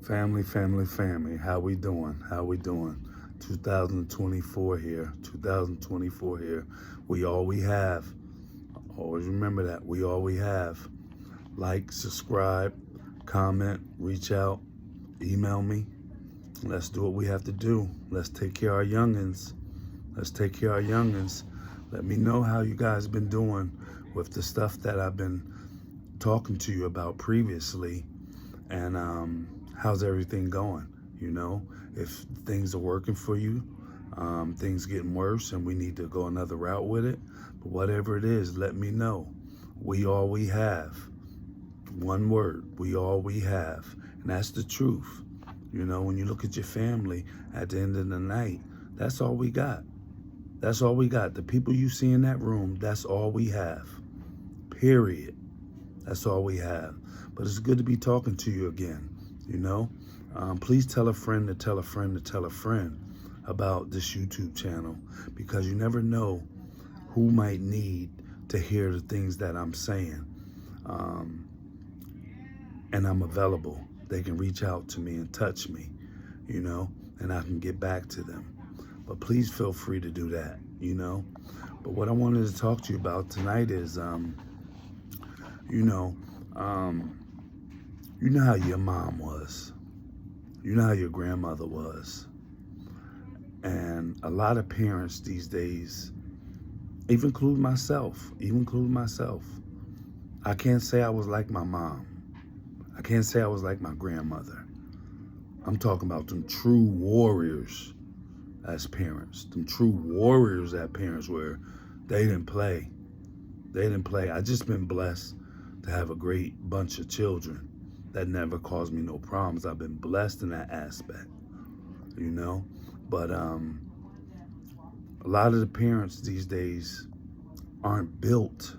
Family, family, family. How we doing? How we doing? 2024 here. 2024 here. We all we have. Always remember that. We all we have. Like, subscribe, comment, reach out, email me. Let's do what we have to do. Let's take care of our youngins. Let's take care of our youngins. Let me know how you guys been doing with the stuff that I've been talking to you about previously. And how's everything going? You know, if things are working for you, things getting worse and we need to go another route with it. But whatever it is, let me know. We all we have. One word, we all we have. And that's the truth. You know, when you look at your family at the end of the night, that's all we got. That's all we got. The people you see in that room, that's all we have. Period. That's all we have. But it's good to be talking to you again, you know. Please tell a friend to tell a friend to tell a friend about this YouTube channel, because you never know who might need to hear the things that I'm saying. And I'm available. They can reach out to me and touch me, you know, and I can get back to them. But please feel free to do that, you know. But what I wanted to talk to you about tonight is, you know how your mom was. You know how your grandmother was. And a lot of parents these days, even include myself, I can't say I was like my mom. I can't say I was like my grandmother. I'm talking about them true warriors as parents. Them true warriors as parents where they didn't play. They didn't play. I just been blessed to have a great bunch of children that never caused me no problems. I've been blessed in that aspect, you know. But a lot of the parents these days aren't built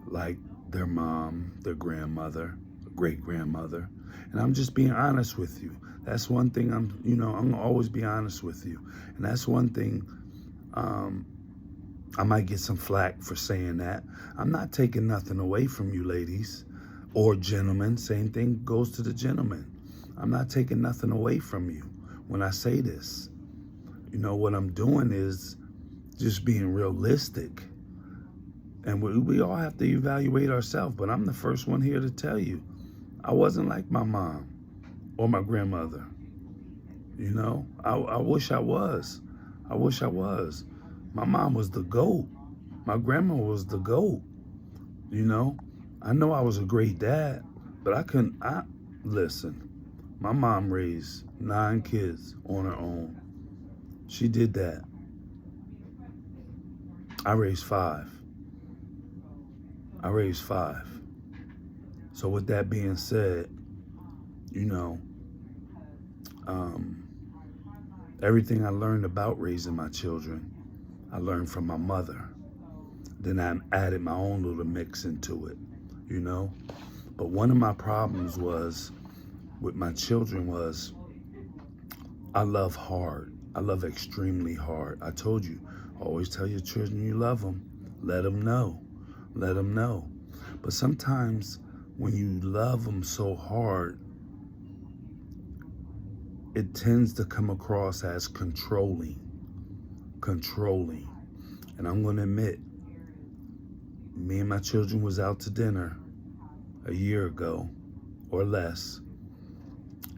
like their mom, their grandmother, great grandmother. And I'm just being honest with you. That's one thing I'm gonna always be honest with you. And that's one thing I might get some flack for saying that. I'm not taking nothing away from you ladies or gentlemen. Same thing goes to the gentlemen. I'm not taking nothing away from you when I say this. You know, what I'm doing is just being realistic. And we all have to evaluate ourselves. But I'm the first one here to tell you, I wasn't like my mom or my grandmother. You know, I wish I was. I wish I was. My mom was the GOAT. My grandma was the GOAT. You know, I know I was a great dad, but listen, my mom raised 9 kids on her own. She did that. I raised 5. So with that being said, you know, everything I learned about raising my children, I learned from my mother. Then I added my own little mix into it, you know. But one of my problems was with my children was I love hard. I love extremely hard. I told you, always tell your children you love them. Let them know. Let them know. But sometimes when you love them so hard, it tends to come across as controlling. And I'm going to admit, me and my children was out to dinner a year ago or less.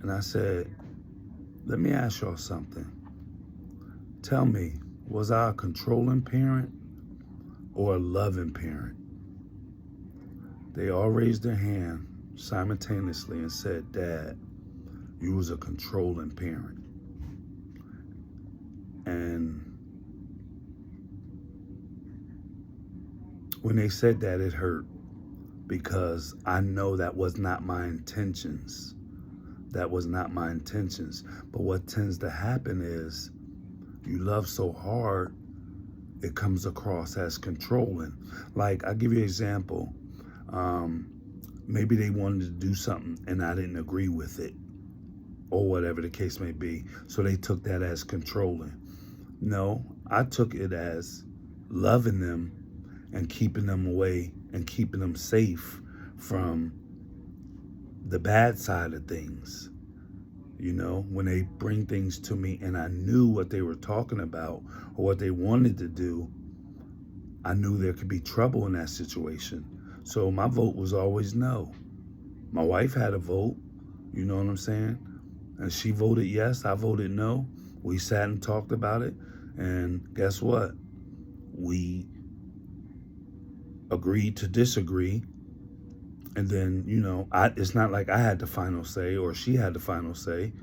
And I said, let me ask y'all something. Tell me, was I a controlling parent or a loving parent? They all raised their hand simultaneously and said, Dad, you was a controlling parent. And when they said that, it hurt, because I know that was not my intentions. That was not my intentions. But what tends to happen is you love so hard, it comes across as controlling. Like, I'll give you an example. Maybe they wanted to do something and I didn't agree with it, or whatever the case may be. So they took that as controlling. No, I took it as loving them and keeping them away and keeping them safe from the bad side of things. when they bring things to me and I knew what they were talking about or what they wanted to do, I knew there could be trouble in that situation. So my vote was always no. My wife had a vote, you know what I'm saying? And she voted yes, I voted no. We sat and talked about it, and guess what? We agreed to disagree. And then, it's not like I had the final say or she had the final say.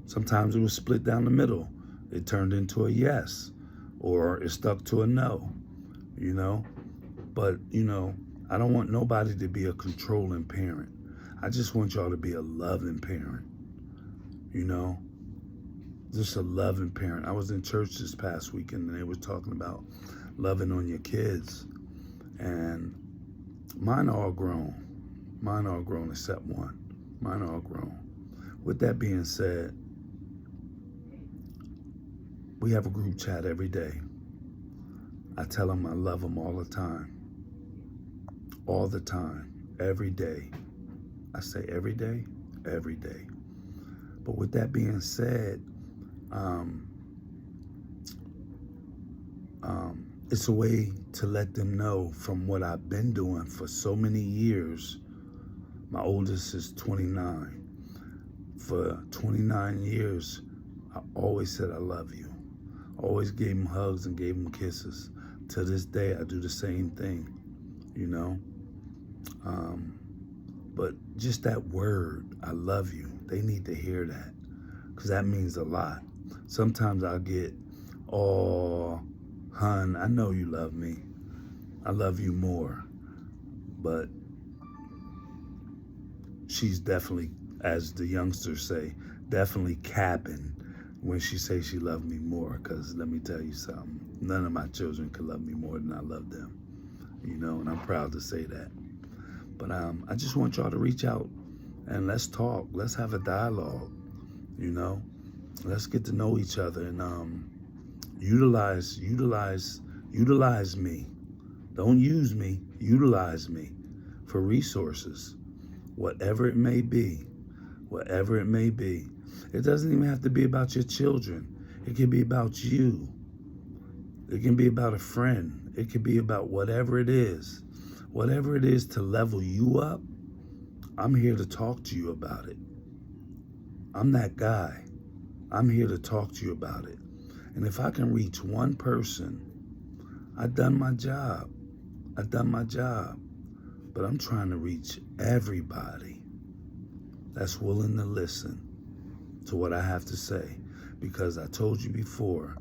Sometimes it was split down the middle. It turned into a yes, or it stuck to a no, But, I don't want nobody to be a controlling parent. I just want y'all to be a loving parent, Just a loving parent. I was in church this past weekend and they were talking about loving on your kids. And mine are all grown. Mine are all grown except one. Mine are all grown. With that being said, we have a group chat every day. I tell them I love them all the time. All the time. Every day. I say every day? Every day. But with that being said, it's a way to let them know from what I've been doing for so many years. My oldest is 29. For 29 years, I always said I love you. Always gave him hugs and gave him kisses. To this day, I do the same thing, But just that word, I love you, they need to hear that, because that means a lot. Sometimes I'll get, oh, hun, I know you love me. I love you more. But she's definitely, as the youngsters say, definitely capping when she says she loved me more, because let me tell you something, none of my children could love me more than I love them, and I'm proud to say that. But I just want y'all to reach out and let's talk. Let's have a dialogue, Let's get to know each other and utilize me. Don't use me, utilize me for resources, whatever it may be. Whatever it may be. It doesn't even have to be about your children. It can be about you. It can be about a friend. It can be about whatever it is. Whatever it is to level you up, I'm here to talk to you about it. I'm that guy. I'm here to talk to you about it. And if I can reach one person, I've done my job. I've done my job. But I'm trying to reach everybody that's willing to listen to what I have to say. Because I told you before,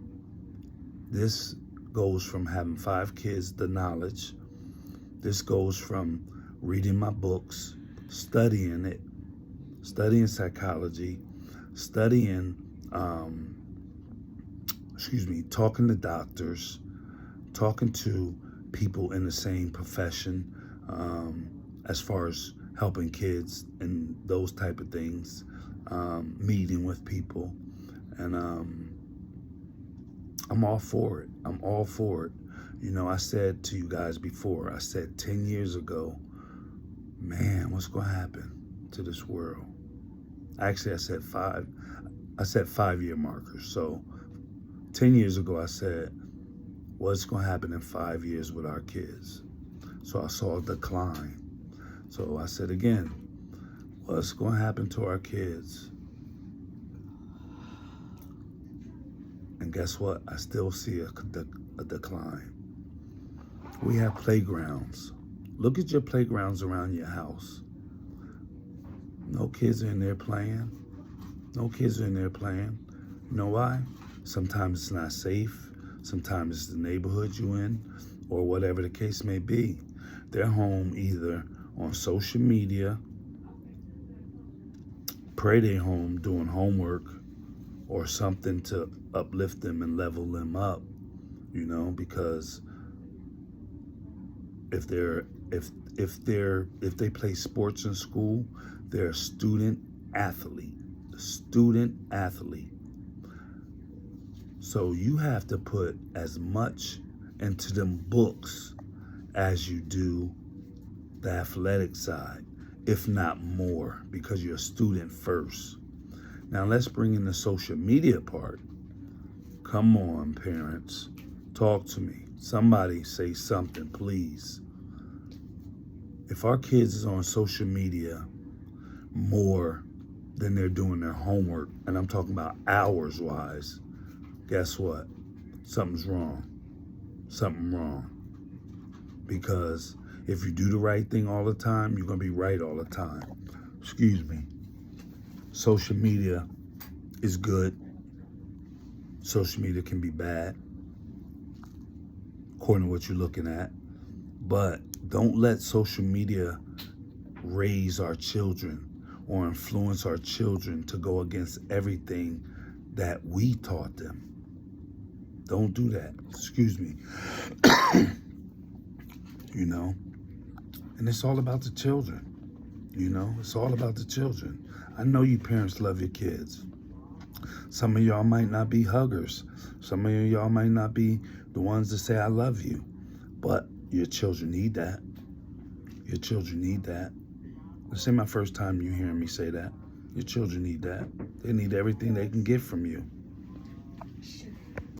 this goes from having 5 kids, the knowledge. This goes from reading my books, studying it, studying psychology, studying, talking to doctors, talking to people in the same profession, as far as helping kids and those type of things, meeting with people. And I'm all for it. I'm all for it. I said to you guys before, I said 10 years ago, man, what's going to happen to this world? Actually, I said 5-year markers. So 10 years ago, I said, what's going to happen in 5 years with our kids? So I saw a decline. So I said again, what's going to happen to our kids? And guess what? I still see a decline. We have playgrounds. Look at your playgrounds around your house. No kids are in there playing. No kids are in there playing. You know why? Sometimes it's not safe. Sometimes it's the neighborhood you're in, or whatever the case may be. They're home either on social media, pray they're home doing homework, or something to uplift them and level them up, because if they play sports in school, they're a student athlete. So you have to put as much into them books as you do the athletic side. if not more, because you're a student first. Now let's bring in the social media part. Come on, parents. Talk to me. Somebody say something, please. If our kids is on social media more than they're doing their homework, and I'm talking about hours-wise, guess what? Something's wrong. Something wrong. Because if you do the right thing all the time, you're going to be right all the time. Excuse me. Social media is good. Social media can be bad, according to what you're looking at. But don't let social media raise our children or influence our children to go against everything that we taught them. Don't do that. Excuse me. You know? And it's all about the children. You know? It's all about the children. I know you parents love your kids. Some of y'all might not be huggers. Some of y'all might not be the ones that say, I love you. But your children need that. Your children need that. This ain't my first time you hearing me say that. Your children need that. They need everything they can get from you.